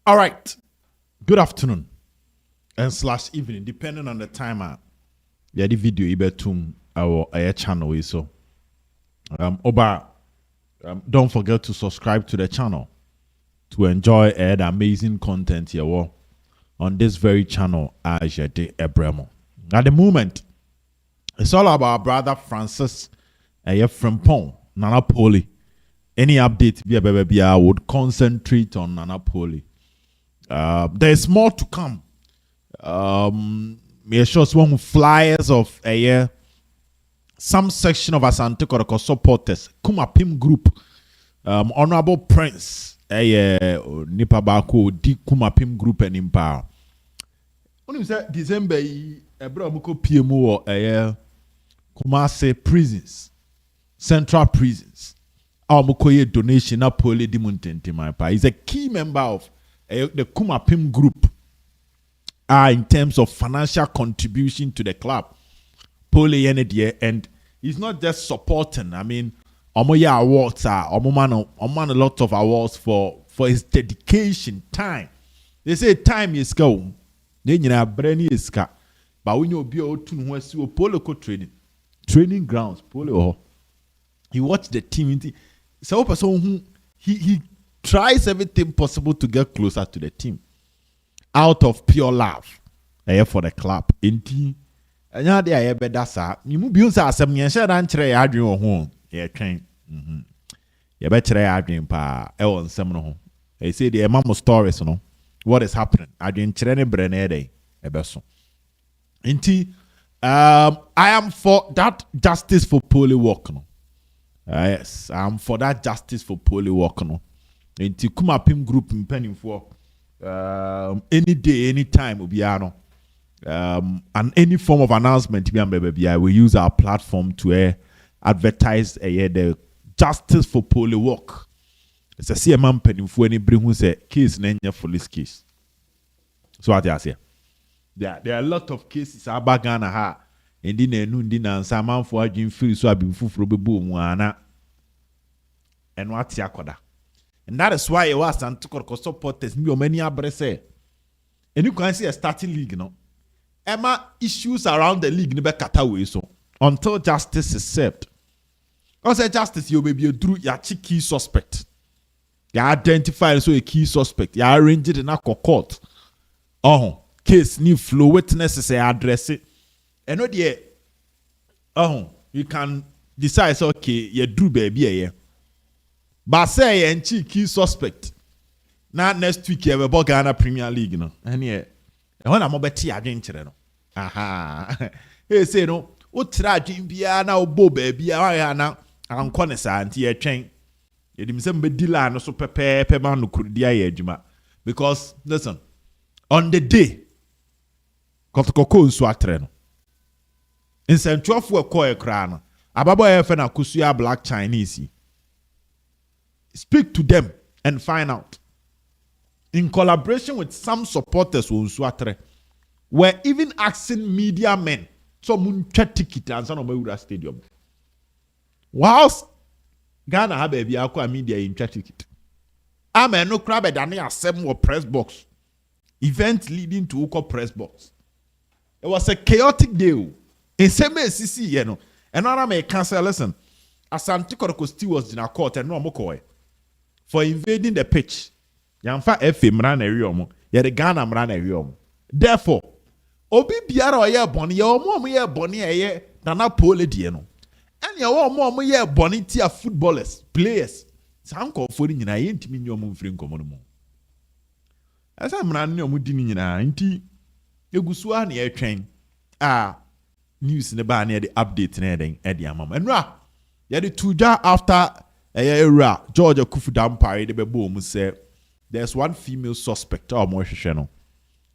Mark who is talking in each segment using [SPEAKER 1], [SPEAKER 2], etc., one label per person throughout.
[SPEAKER 1] All right. Good afternoon and slash evening, depending on the time. Yeah, the video ibetum our channel is so. Don't forget to subscribe to the channel to enjoy the amazing content here on this very channel as you did Ebremo. At the moment, it's all about our brother Francis Frimpong Nana Poli. Any update I would concentrate on Nana Poli. There's more to come. Me sure one flyers of a year. Some section of Asante Kotoko supporters, Kumapim group, Honorable Prince, Nipa Bako, di Kumapim group and Empower. When you say December, Muko PMO or Kumase prisons, central prisons, our Mukoye donation, Napoli Dimuntenti, my pa. He's a key member of the Kumapim group in terms of financial contribution to the club. Pole and he's not just supporting. I mean, Omoya awards man a lot of awards for his dedication, time. They say time is go. Then you know brain is ka. But when you be out to pole training grounds, pole. He watched the team. So person who he tries everything possible to get closer to the team, out of pure love, for the club. Indeed. Anya de aye beda sa nimu bi unsa asem yen hye dan kire ya adwen wo ho ye twen ye be kire ya adwen pa e won nsem no ho e say the mama stories no what is happening adwen kire ne bre na e dey e be so nti I am for that justice for poly work no yes I am for that justice for poly work no nti Kumapim group mpanimfo any day anytime obiara no and any form of announcement, I will use our platform to advertise the justice for poly work. It's a CMM penny for any bring who say case nanya for this case. So what I say? There are a lot of cases about Ghana ha and dinner and some man for Jim free so I've been full for boom and what's yakoda. And that is why it was and took supporters me or many abrese. And you can see a starting league, Emma issues around the league never cut away so until justice is served. Also, justice you may be through your key suspect. You identify so a key suspect. You arrange it in a court. Case new flow witnesses address it. And you can decide so okay, you do baby but say and key suspect. Now next week you have a Ghana Premier League, and when I'm about to adventure, aha. He say no. What try Jimbia now, Bo baby? I now. I'm connoisseur anti a chain. You didn't send me Dylan or so pepe man who could dia juma. Because listen, on the day, Kotoko Swatren. In Central for a coy crown, Ababa FN Akosua black Chinese. Speak to them and find out. In collaboration with some supporters who Swatre, were even asking media men to check ticket and some of my stadium. Whilst Ghana have a aqua media in check ticket. I'm a no crab at any assembly press box. Event leading to Uko press box. It was a chaotic day. In same CC, you know. Another may cancel listen. Asante Kotoko still was in a court and no more for invading the pitch. Yamfa FM ran a real yet the Ghana ran a real. Therefore, Obi biara oye boni ye omo ye boni ye nana pole die no. And ye omo ye boni tia footballers, players. San ko fori nyina ye ntimi nyo mo mfiri nkomo no mo. Asa mra ne omo di nyina nti egusua na ye twen. News ne ba na the update na den e di amam. Enra ye the tuja after era George Akufu Dampare de bebo mu say there's one female suspect or more no.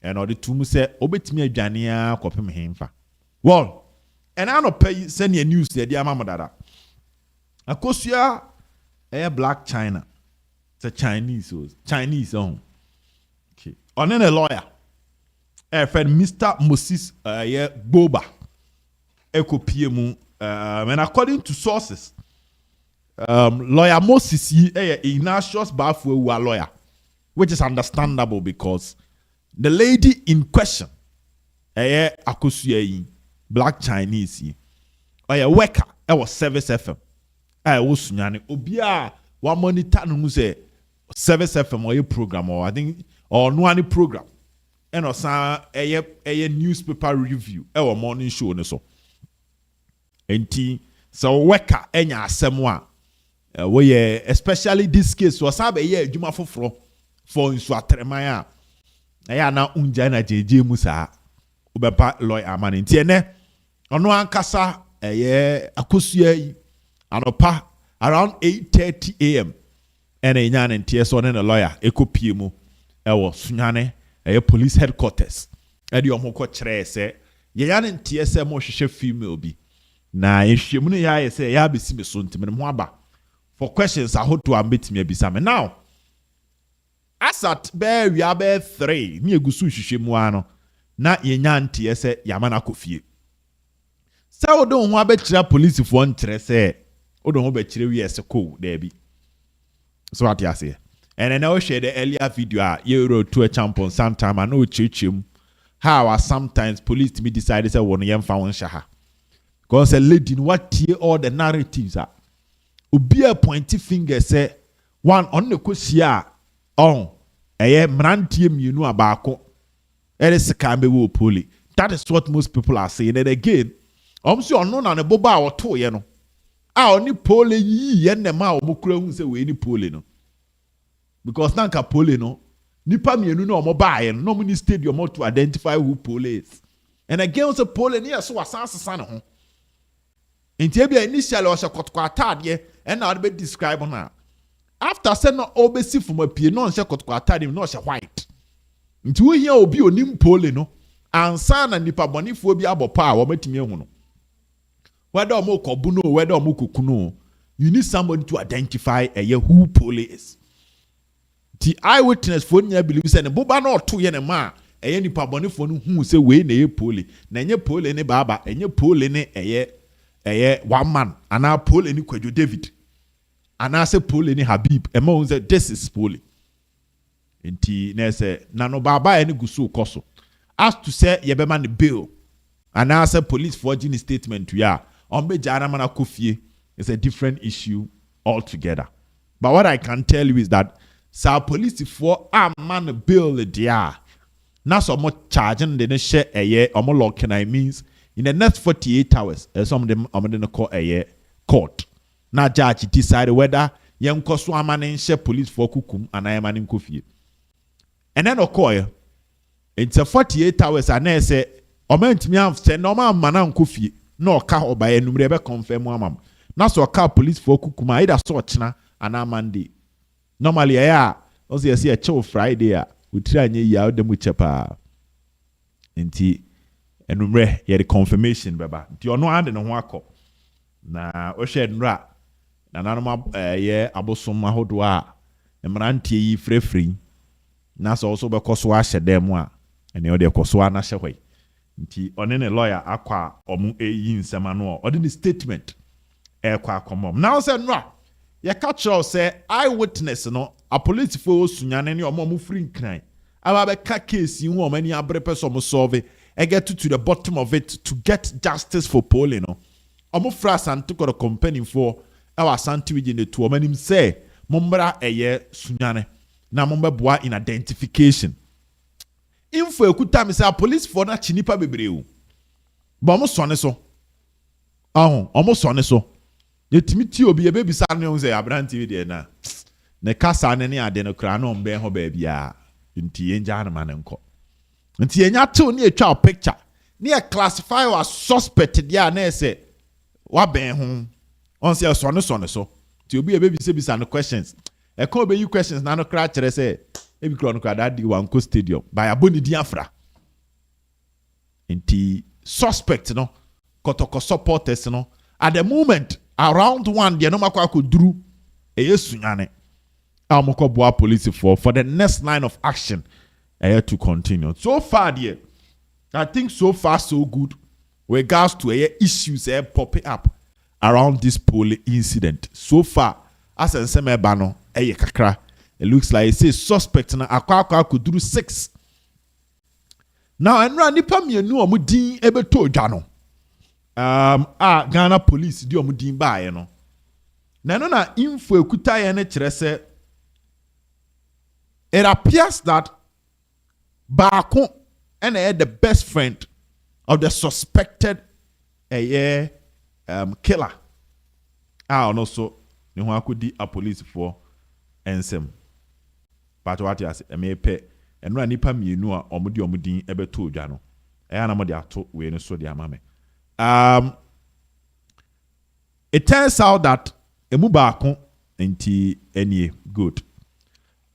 [SPEAKER 1] And all the two say obetimi adwania kopem hemfa. Well, and I no pay send you news there dia mama dada. Akosua black China. It's a Chinese on. Okay. On a lawyer. Friend Mr. Moses Boba. Eko PMU and according to sources lawyer Moses Ignatius Bafu a lawyer. which is understandable because the lady in question, Akosua, black Chinese, a worker, was Service FM. I was Sunyani. Obia, one monitor who say Service FM or a program, or I think, or no any program. And also a newspaper review, or morning show, and so. So worker, enya asemwa. We especially this case was a year juma for insu atremaya. Aya na unja na jeje musa. Ubepa lawyer amani. Ntiene ono ankasa Akosua anopa around 8:30 a.m. Ene nyane ntie so ne lawyer ekopie mu ewo Sunyani police headquarters. Edi omoko kire se ye nyane ntie se mo hwehwe female bi. Na ehwemu no ya say ya besi me so ntime mo aba for questions I hope to ambit me bisa me now as at be we are 3 me egusu hwehwemu ano na ye nyantie se yamana kofie se odo ho abekira police fo nkyere se odo ho bekire wi ese ko there bi so what you say and then I share the earlier video you wrote to a champion sometime I know chichim how sometimes police to me decided say won yem fa won shaha because a lady what tie all the narratives are obi a pointy finger say one on the kosia on mrantie mienu abako is kambe wo poli. That is what most people are saying. And again so ono na ne boba a woto ye no a oni poli yi ye ne ma omukura hu say we ni poli no because nanka poli no nipa mienu no omo ba ye no mini stadium to identify who poli is. And again so poli ni so wasasa ne ho inti bia initially was a kotko atade and now be describe na after say no obesi from apie no nse kotko atade no se white inti wo hia obi onim pole no ansa na nipa bonifo bi abopa a wo matimi ehu no whether omo kobu no whether omo kuku no you need somebody to identify who pole is. The eyewitness for nya believe say ne boba na oto ye ne ma nipa bonifo no hu say we na ye pole na nye pole ne baba enye pole ne one man and now Paul any Kwejo David and I say Paul any Habib and mo say this is Paul inti na say nano baba any gusu koso as to say ye be man the bill and I say police forging statement to ya on be jana man akofie is a different issue altogether. But what I can tell you is that sa police for a man bill dia na so mo charging the share omo law can I means in the next 48 hours, some of them call a court. Now, judge decide whether young Koswaman share police for kukum and I am an kofi. And then occur it's a 48 hours and I say, o meant me have said no man man kofi, no car or by a number confirm mamma. Now so a car police for kukum either sorchna and a Monday. Normally, also I see a show Friday, we try and ye out them with chapa. Inti. Enumre ye the confirmation baba nti ono ade no ho akọ na o hwe nra na nanoma ye abosom ahodo a emrantie yi frefri na so also be koso a hyedem a ene o de koso a na hye nti one ne lawyer akwa omu eyi nsema no o de the statement kwa akomom now say nra ye catch us say eyewitness no a police for Sunyani ne omo free nkran aba be ka case hu o mani abre person mo solve I get to the bottom of it to get justice for Paul, you know. Omo fras and took a company for our Santi in the two. Him say, Mumbra Sunyani. Na mumba boa in identification. Info kuta me say police for na chinipa bebreu. Ba omo sone so. Omo sone so. Yetimi ti obi e be bisa ne say abranti we de na. Ne kasa ne ade no kra no mbe ho ba bia. Nti enja na man nko. Nti yenya to ne atwa picture ne classify as suspect dia na say wa ben ho on say so so ti obi e be bisa no questions e ko be you questions na no kra kire say e bi kro no kra that di wan ko stadium by aboni di afra nti suspect no kotoko supporters no at the moment around one dia no makwa ko duru e Sunyani amoko boa police for the next line of action to continue. So far, dear, I think so far so good. With regards to issues popping up around this polling incident. So far, as I say, bano kakra it looks like it says suspect na akwa could do 6. Now enra nipa mienu omo din ebeto odwa no. Ghana police di omo din baaye no. Na no na info ekuta ye ne kire se it appears that Baako and the best friend of the suspected killer. Also, you want to a police for ensem. But what you say, may pay and run nipa me no omudi ebe to jano. Na mo de ato we no so de amame. It turns out that emu baako enti enie good.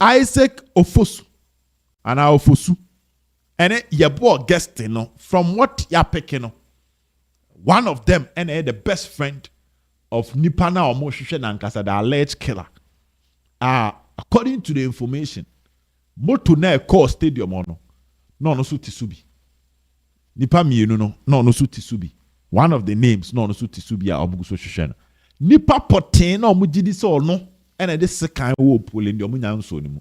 [SPEAKER 1] Isaac Ofosu and Ofosu. And your boy guest, from what you're picking, one of them and the best friend of Nipana or Moshe Nankasa, the alleged killer. According to the information, Moto na call stadium no suti subi. Nipa mi no suti subi. One of the names no suti subi a obuguso shishena. Nipa poten no mujidi so no and this kind of pulling the omunya so ni mu.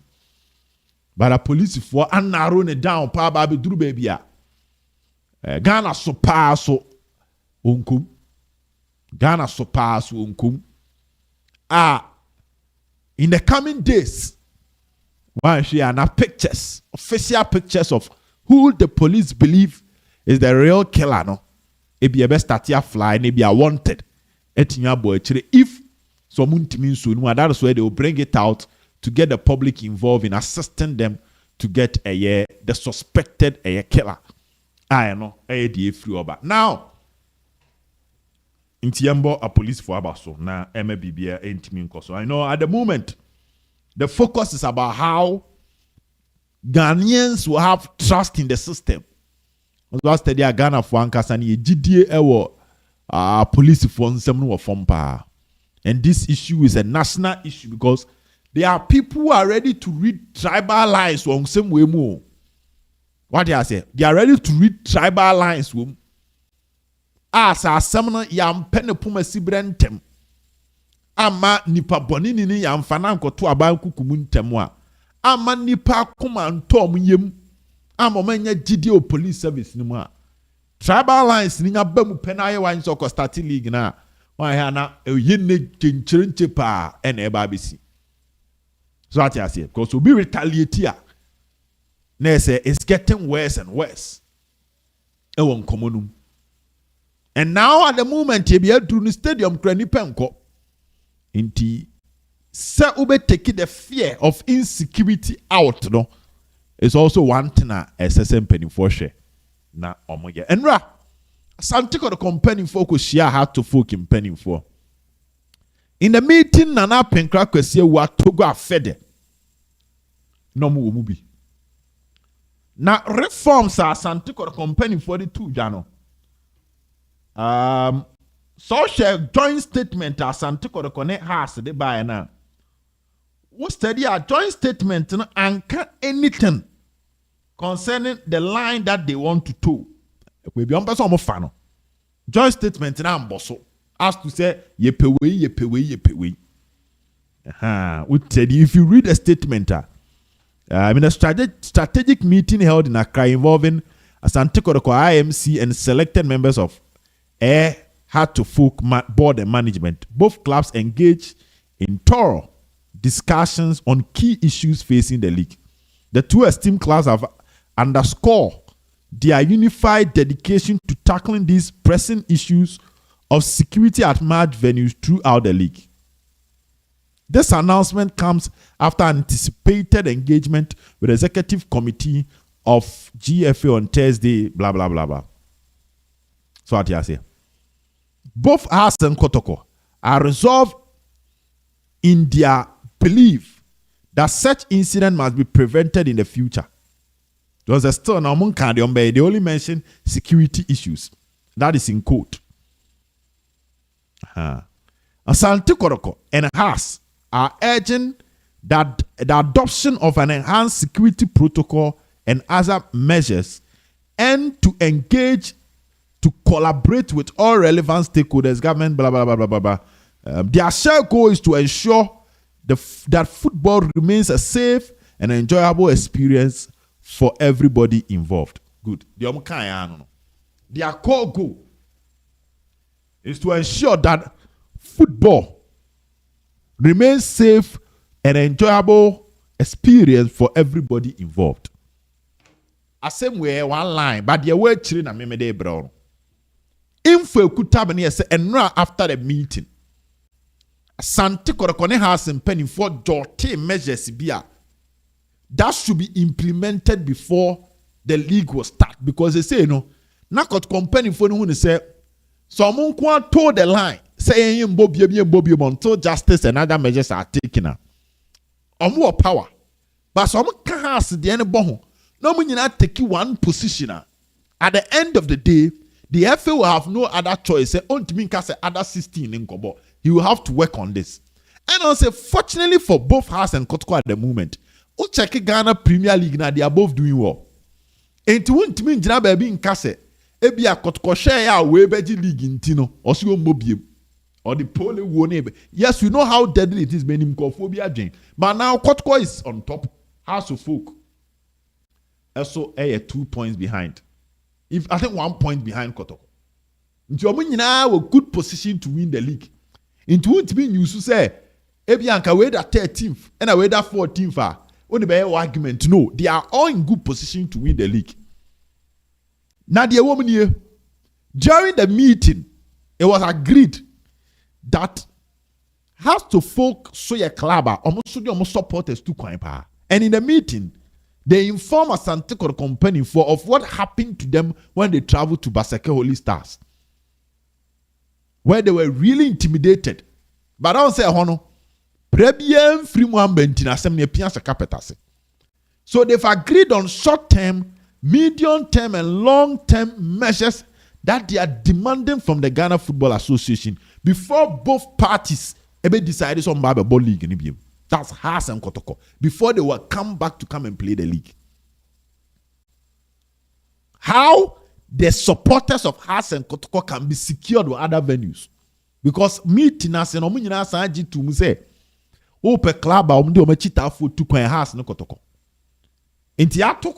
[SPEAKER 1] But the police for an narrow it down, pa baby duru baby ya. Ghana so paso unkum. Ghana so paso unkum. In the coming days, one share na pictures, official pictures of who the police believe is the real killer. No, it be a best start fly, it be a wanted. Etinya boy, if someone means soon, that is where they will bring it out to get the public involved in assisting them to get the suspected killer. I know the free over. Now, in Tiambo, a police for Abaso, now MBBA intimate. So I know at the moment, the focus is about how Ghanaians will have trust in the system. Last day, Ghana for Ankasani, GDA police for Fompa. And this issue is a national issue because there are people who are ready to read tribal lines on some way more. What do I say? They are ready to read tribal lines. As a summoner, yam penepuma sibrentem. Ama nipa bonini ni yam fananko to abanku kumuntemwa. Ama nipa kuma ntom yem. Ama menya GDO police service ni mwa. Tribal lines ni ngabamu penaye wa insoko starting league na. Wa hana yenne chencherenche pa eba bisi. So what I say, because we'll be retaliating. It's getting worse and worse. And now at the moment, you be able to the stadium Krani Penko. Inti se ube take the fear of insecurity out. No, it's also one thing a SSM penny for share. Na omoye. And ra, Santiko the company focus share how to folk in penny for. In the meeting, Nana Penkra kwesi wa Togo afede. No mu omubi. Na reforms are Santiko the company for the two jano. Social joint statement as Santiko the connect has the buy now. What study a joint statement no anchor anything concerning the line that they want to tow. We be on person of fano. Joint statement na amboso. As to say, yepewe. If you read a statement, a strategic meeting held in Accra involving Asante Kotoko IMC and selected members of Air had to folk board and management. Both clubs engaged in thorough discussions on key issues facing the league. The two esteemed clubs have underscored their unified dedication to tackling these pressing issues of security at match venues throughout the league. This announcement comes after anticipated engagement with the executive committee of GFA on Thursday, blah, blah, blah, blah. So what I say? Both Haas and Kotoko are resolved in their belief that such incident must be prevented in the future. There was a still now they only mention security issues. That is in quote. Asante Kotoko and Haas are urging that the adoption of an enhanced security protocol and other measures and to engage to collaborate with all relevant stakeholders, government, blah, blah, blah, blah, blah, blah. Their shared goal is to ensure that football remains a safe and enjoyable experience for everybody involved. Good. Their core goal is to ensure that football remains safe and enjoyable experience for everybody involved. I same way one line, but the way children and me brown. Info could have been and after the meeting. Sante Korokone has and penny for dirty measures beer. That should be implemented before the league will start, because they say no. Nakot company for no say someone quite told the line saying Bobby until justice and other measures are taken. Or more power, but some can't ask the end bon. No one not take one position. At the end of the day, the FA will have no other choice. Say on to me cast other 16 in Kobo. He will have to work on this. And I'll say, fortunately for both Hearts and Kotoko at the moment, we check Ghana Premier League now, they are both doing well. And to win to me, Jina baby in Kase, Ebia Kotoko share ya way beji league in Tino, or so Mobium, or the pole won. Yes, we know how deadly it is, being phobia Jane. But now Kotoko is on top. House of Folk. Also, 2 points behind. If I think 1 point behind Kotoko. Into a good position to win the league. Into what mean you say, Ebianka way that 13th and away that 14th. Only by argument, no, they are all in good position to win the league. Now, the woman here, during the meeting, it was agreed that has to folk so your club almost supporters to coin power. And in the meeting, they inform a Santecor company of what happened to them when they traveled to Baseke Holy Stars, where they were really intimidated. But I don't say, Hono, Prebian free one bentina semne piansa capitase. So they've agreed on short-term, medium-term, and long-term measures that they are demanding from the Ghana Football Association before both parties ever decided on Ball League in Ibiam. That's Haas and Kotoko. Before they will come back to come and play the league. How the supporters of Haas and Kotoko can be secured with other venues. Because meeting us and Omunina Sanji to Muse, Ope Club, Omdi Omechita for 2 coin Haas and Kotoko. Inti ato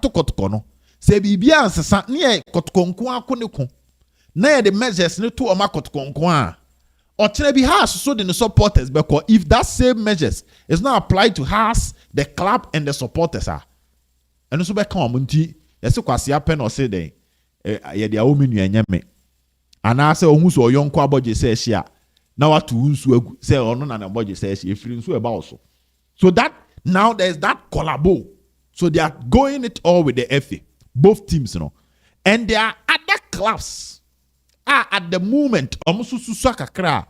[SPEAKER 1] Kotoko no. Se bibia ansesa ne Kotoko nko akoneko. Na the measures ne to Oma Kotoko nko a. Or Trebi Haas so the supporters, because if that same measures is not applied to Haas, the club and the supporters are. And also back on Munti, yes, kwasi happen or say they ye dia omi nu enyeme. Ana say ohun so yonko aboje say shia. Na what to unsu say ono na na aboje say shia efiri nso eba also. So that now there's that collabo. So they are going it all with the FA, both teams, you know. And there are other clubs at the moment, almost kakra,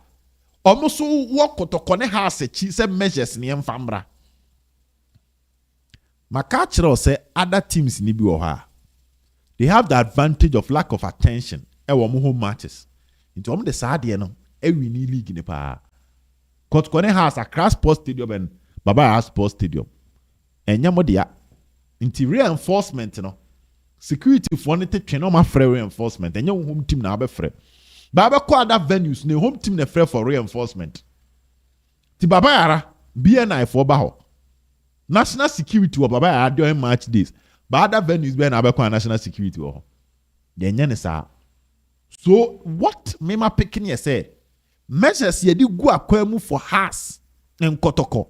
[SPEAKER 1] almost walk to connect house cheese measures in Yamfambra. Makachiro say other teams in Ibioha. They have the advantage of lack of attention. Home matches. Into the Sadiano, every league in the power. Kotkone has a Accra Sports Stadium and Baba Sports Stadium. And Yamodia, into reinforcement, you know. Security for anything cannot free reinforcement and your home team now be free. Baba call other venues, the home team free for reinforcement. Ti Baba Yara, BNI for Baho. National security or Baba Yara during match days. But other venues be na call national security or. Then so what Mema Pekin say? Measures ye di go akwemu for Haas and Kotoko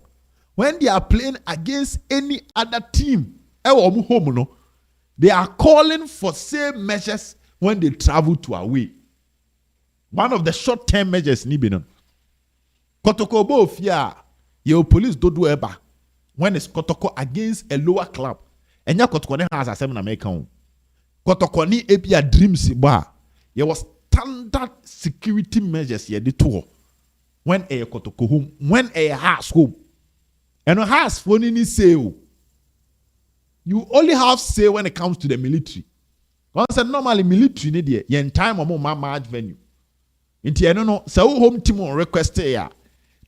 [SPEAKER 1] when they are playing against any other team. Home no. They are calling for same measures when they travel to away. One of the short-term measures Nibinon. Kotoko Bofia, your police don't do ever when it's Kotoko against a lower club. And your Kotoko has a seminar maker. Kotoko ni epia dreams bar. There was standard security measures ye the tour. When a Kotoko home, when a house home. And a house for any sale. You only have say when it comes to the military. Once normally military need ye in time or more match venue. Inti no so home team on request ya.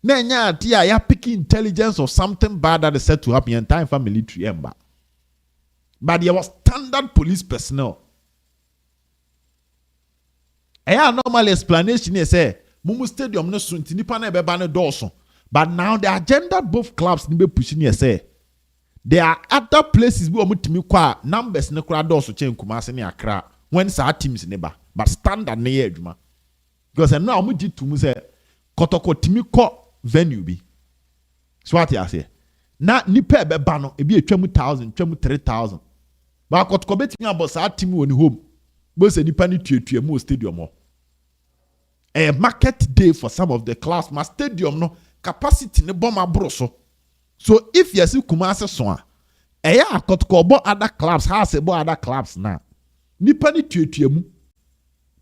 [SPEAKER 1] Nenya tia ya picking intelligence of something bad that is said to happen in time for military ember. But there was standard police personnel. Aya normal explanation here say Mumu Stadium no so nipa na beba ne dawson. But now the agenda both clubs need be pushing here say there are other places we want to make numbers ne kura do so chen Kumasi ne Accra when sa teams neighbor but standard ne ye adwuma because now omo gi to mu say Kotoko timi ko venue bi so what you say na nipa be ba no e bi atwa mu 1000 atwa mu 3000 ba Kotoko betimi abɔ sa team woni home bo se nipa ni tuatua mu stadium ho a market day for some of the clubs ma stadium no capacity ne bomb abro so if you see Kumasi so a eya Kotoko bo other clubs has bo other clubs na nipa ni tuatua mu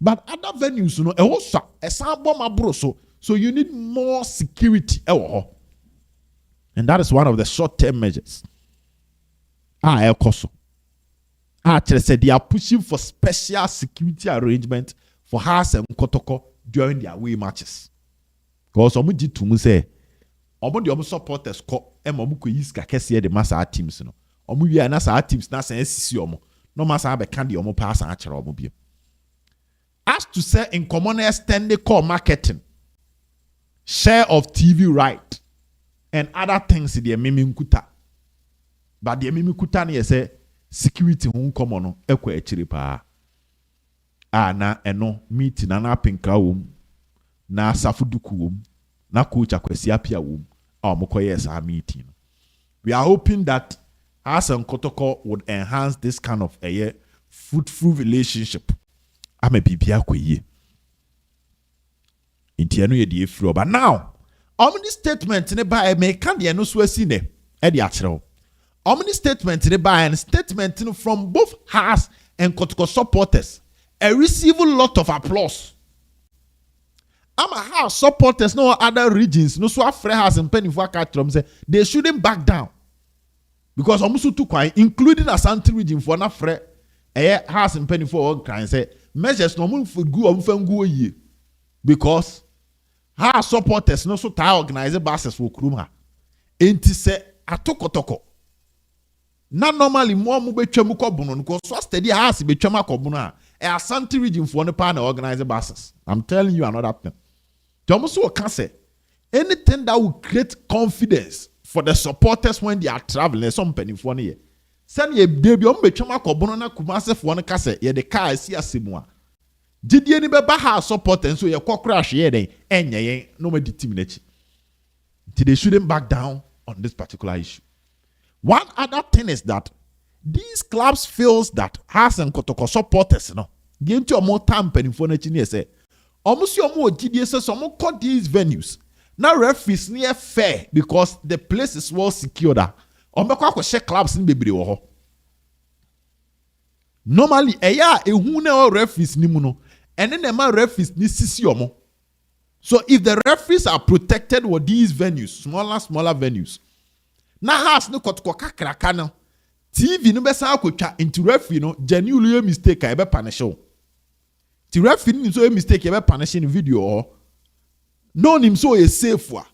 [SPEAKER 1] but other venues no e wo so e san bomb abro so you need more security and that is one of the short-term measures Ekoso actually said they are pushing for special security arrangement for Hearts and Kotoko during their away matches because omo di to mu say omo de omo supporters ko omo ko yiska kese de masa teams no omo wi na sa teams na san sisi omo no masa be kan de omo pass a kire omo bi as to say in common extended core marketing share of TV right and other things the mimi nkuta but the mimi kuta na say security hun komo no ekwa akire pa na eno meeting na pinka wom na safuduku wom na coach akwasi apia wom omokoye sa meeting we are hoping that us and Kotoko would enhance this kind of a fruitful relationship ama bibia koye intiano ye die fro but now omni statement ne ba me kan de no so asi ne e de akyerɛw omni statement ne ba and statement from both Hearts and Kotoko supporters receive a lot of applause. Hearts supporters no other regions no so afre Hearts and penny for catch say they shouldn't back down because almost too quiet including Asante region for na frɛ Hearts and penny for crying say measures no mun for go ye because Hearts supporters no so tie organize buses for kurum ha enti say atokotoko na normally mo mu betwa mu kɔbono no because so steady Hearts betwa mu akɔbono a Asante region for no pan organize buses. I'm telling you another thing. Tomuso can say anything that will create confidence for the supporters when they are traveling. Some penny for ne. Send ye baby on betwema kobono na Kumasi for no kase ye the car si asemua. Did ye ni be Hearts supporters so ye ko crash ye den enye no me di team nechi. They shouldn't back down on this particular issue. One other thing is that these clubs feels that Hearts and Kotoko supporters no get into more time penny for nechi say almost your more GDS some call these venues now referees near fair because the place is well secured or share clubs in baby normally who na referees ni mu no and then the man referees ni sisi omo so if the referees are protected with these venues smaller venues na Hearts no Kotoko kakraka no TV no be sa akotwa into referee no genuinely mistake I be punish you. The referee so a mistake e be punish in video or no him so a safe wa.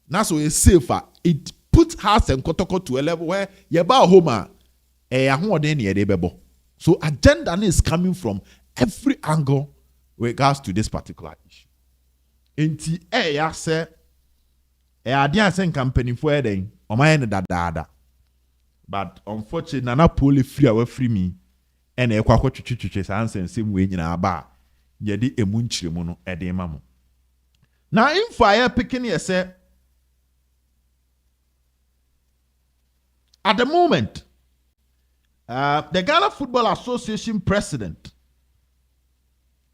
[SPEAKER 1] Na so a safer it puts Hearts and Kotoko to a level where ye ba home ahoden ye dey bebo. So agenda is coming from every angle with regards to this particular issue. Enti ya say ade asen company for den o man ne dada. But unfortunately, Nana Poli free away free me, and a quack chuchu answer and same way in our bar. Yedi a munchimono at the mammo. Now, in fire picking here, say, at the moment, the Ghana Football Association president,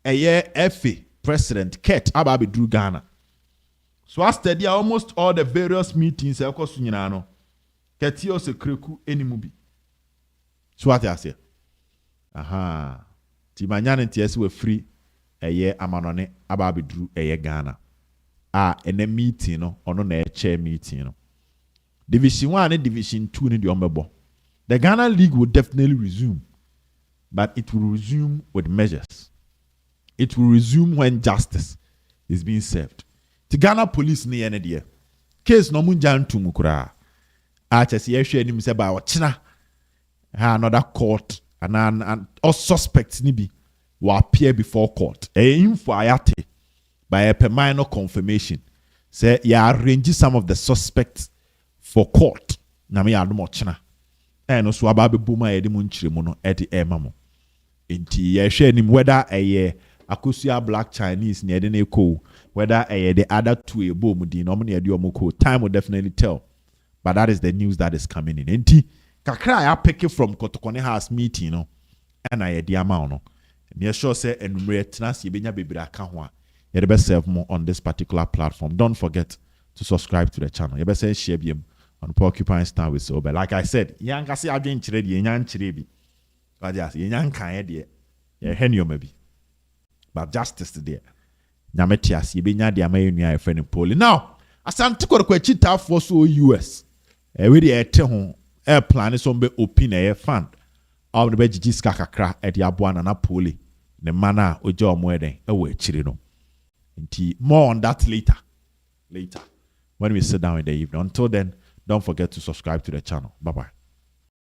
[SPEAKER 1] a year FA president, Ket Ababi Drew Ghana. So I study almost all the various meetings, of course, Sunyani. Ketio se kreku enimubi. So what I say? Aha. Ti manyane ntiesi we free eye amanone ababi drew eye Ghana. Ene meeting no ono na chair meeting no. Division 1 and Division 2 ni di ombebo. The Ghana League will definitely resume, but it will resume with measures. It will resume when justice is being served. The Ghana police ni ene die. Case no munja ntumu kura. Achesi yeshwe ni mse ba ochina another court and all suspects ni bi will appear before court. Info ayate by a minor confirmation. say ya arrange some of the suspects for court na me ya no chena no so aba be buma e de mu nchire mu no e de e mamo enti ye hwe anim whether Akosua black Chinese ne de na ko whether the other two e bom din no ne de omko time will definitely tell, but that is the news that is coming in enti kakra ya pick it from Kotokone house meeting no and I de ama no me sure say enumere tenas ye benya bebira aka ho a ye be serve more on this particular platform. Don't forget to subscribe to the channel. You be say share biem on Porcupine Star with Sober. Like I said, yanka se adwen kire de nya nkire bi. But just nya kan ye de ye henyo maybe. But justice there. Nyametias ye benya de amayenu friend in Poli. Now, asante kwa chita for so US. We de ete ho air plan so be open air fund. All the beji ska kakra e de aboa na Poli. Ne mana oje omo eden e we chire no. Nti more on that later when we sit down in the evening. Until then, don't forget to subscribe to the channel. Bye bye.